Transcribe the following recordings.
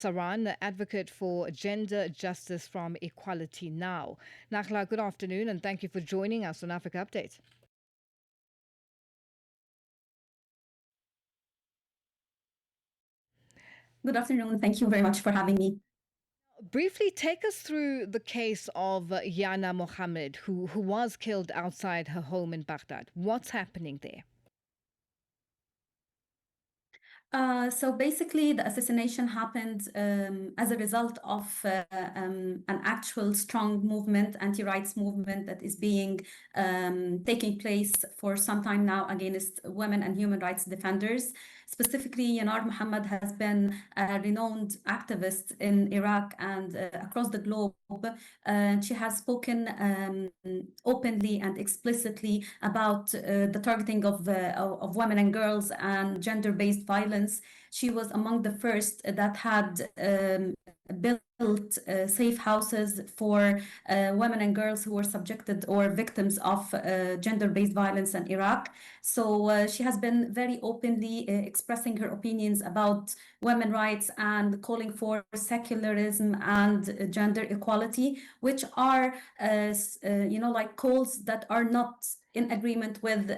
Sarhan, advocate for gender justice from Equality Now. Naglaa, good afternoon and thank you for joining us on Africa Update. Good afternoon. Thank you very much for having me. Briefly take us through the case of Yanar Mohammed, who was killed outside her home in Baghdad. What's happening there? So basically, the assassination happened as a result of an actual strong movement, anti-rights movement that is being taking place for some time now against women and human rights defenders. Specifically, Yanar Mohammed has been a renowned activist in Iraq and across the globe. She has spoken openly and explicitly about the targeting of women and girls and gender-based violence. She was among the first that had built safe houses for women and girls who were subjected or victims of gender-based violence in Iraq. So she has been very openly expressing her opinions about women's rights and calling for secularism and gender equality, which are, like calls that are not in agreement with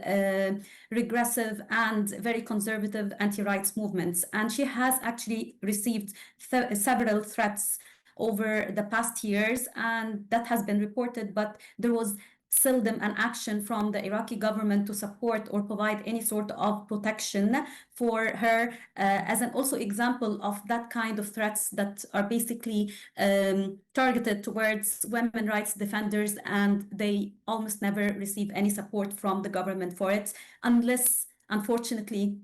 regressive and very conservative anti-rights movements. And she has actually received several threats over the past years, and that has been reported, but there was seldom an action from the Iraqi government to support or provide any sort of protection for her, as an also example of that kind of threats that are basically targeted towards women rights defenders, and they almost never receive any support from the government for it, unless, unfortunately,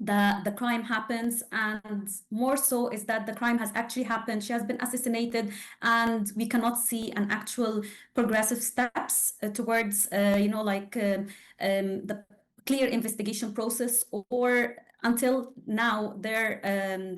the crime happens. And more so is that the crime has actually happened. She has been assassinated, and we cannot see an actual progressive steps towards the clear investigation process, or until now the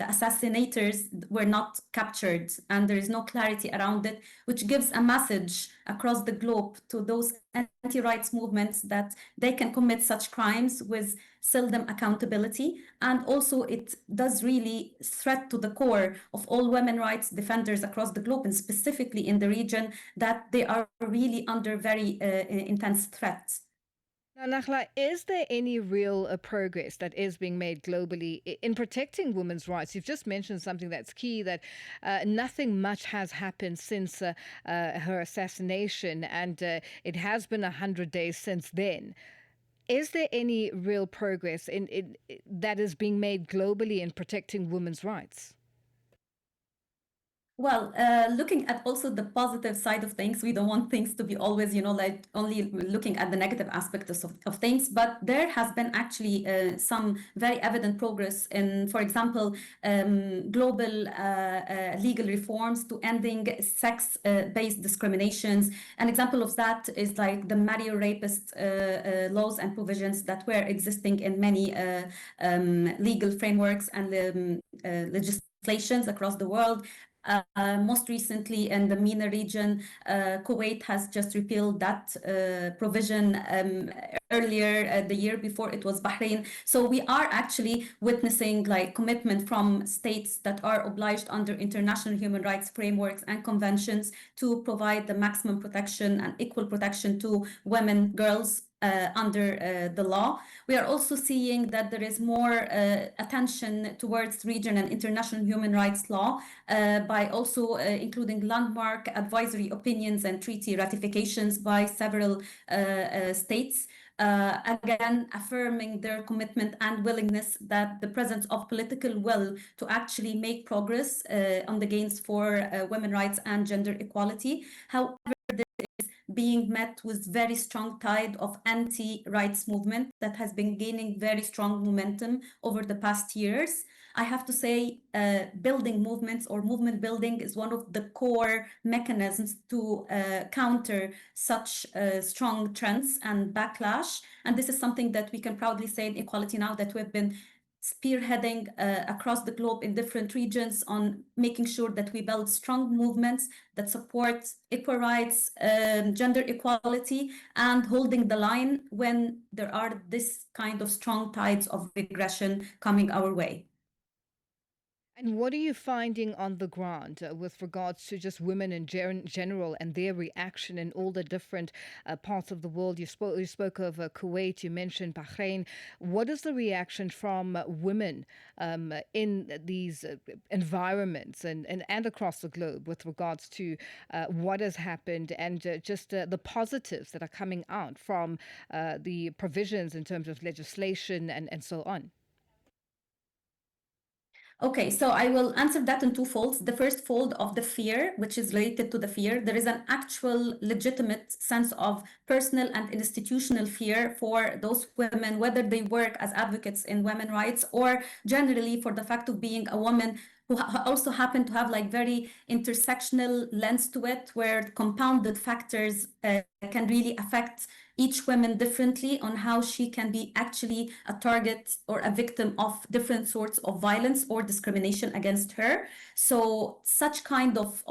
assassinators were not captured, and there is no clarity around it, which gives a message across the globe to those anti-rights movements that they can commit such crimes with seldom accountability. And also it does really threat to the core of all women rights defenders across the globe, and specifically in the region, that they are really under very intense threats. Now, Naglaa, is there any real progress that is being made globally in protecting women's rights? You've just mentioned something that's key, that nothing much has happened since her assassination, and it has been 100 days since then. Is there any real progress that is being made globally in protecting women's rights? Well, looking at also the positive side of things, we don't want things to be always, like only looking at the negative aspects of things. But there has been actually some very evident progress in, for example, global legal reforms to ending sex-based discriminations. An example of that is like the Mario rapist laws and provisions that were existing in many legal frameworks and legislations across the world. Most recently in the MENA region, Kuwait has just repealed that provision. Earlier the year before, it was Bahrain. So we are actually witnessing like commitment from states that are obliged under international human rights frameworks and conventions to provide the maximum protection and equal protection to women, girls, under the law. We are also seeing that there is more attention towards region and international human rights law by also including landmark advisory opinions and treaty ratifications by several states. Again, affirming their commitment and willingness that the presence of political will to actually make progress on the gains for women's rights and gender equality. However, being met with very strong tide of anti-rights movement that has been gaining very strong momentum over the past years. I have to say, building movements or movement building is one of the core mechanisms to counter such strong trends and backlash. And this is something that we can proudly say in Equality Now, that we've been spearheading across the globe in different regions on making sure that we build strong movements that support equal rights, gender equality, and holding the line when there are this kind of strong tides of regression coming our way. And what are you finding on the ground with regards to just women in general and their reaction in all the different parts of the world? You spoke of Kuwait, you mentioned Bahrain. What is the reaction from women in these environments and across the globe with regards to what has happened and just the positives that are coming out from the provisions in terms of legislation and so on? Okay, so I will answer that in two folds. The first fold of the fear, which is related to the fear, there is an actual legitimate sense of personal and institutional fear for those women, whether they work as advocates in women's rights or generally for the fact of being a woman who also happen to have like very intersectional lens to it, where compounded factors can really affect each woman differently on how she can be actually a target or a victim of different sorts of violence or discrimination against her. So such kind of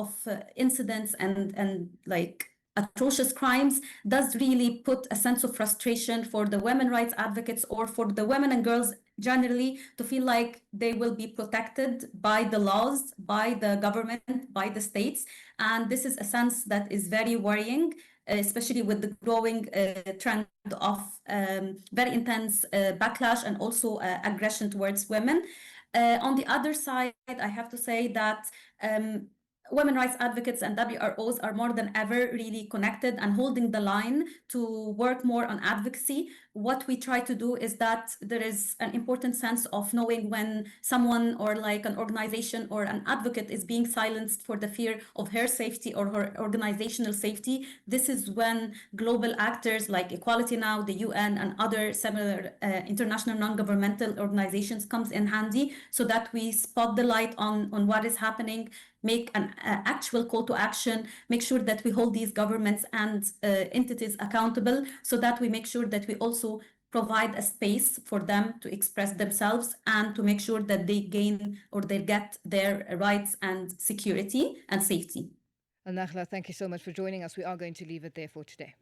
incidents and like atrocious crimes does really put a sense of frustration for the women rights advocates or for the women and girls generally to feel like they will be protected by the laws, by the government, by the states. And this is a sense that is very worrying, especially with the growing trend of very intense backlash and also aggression towards women. On the other side, I have to say that women rights advocates and WROs are more than ever really connected and holding the line to work more on advocacy. What we try to do is that there is an important sense of knowing when someone or like an organization or an advocate is being silenced for the fear of her safety or her organizational safety. This is when global actors like Equality Now, the UN, and other similar international non-governmental organizations comes in handy so that we spot the light on what is happening, make an actual call to action, make sure that we hold these governments and entities accountable so that we make sure that we also provide a space for them to express themselves and to make sure that they gain or they get their rights and security and safety. Naglaa, thank you so much for joining us. We are going to leave it there for today.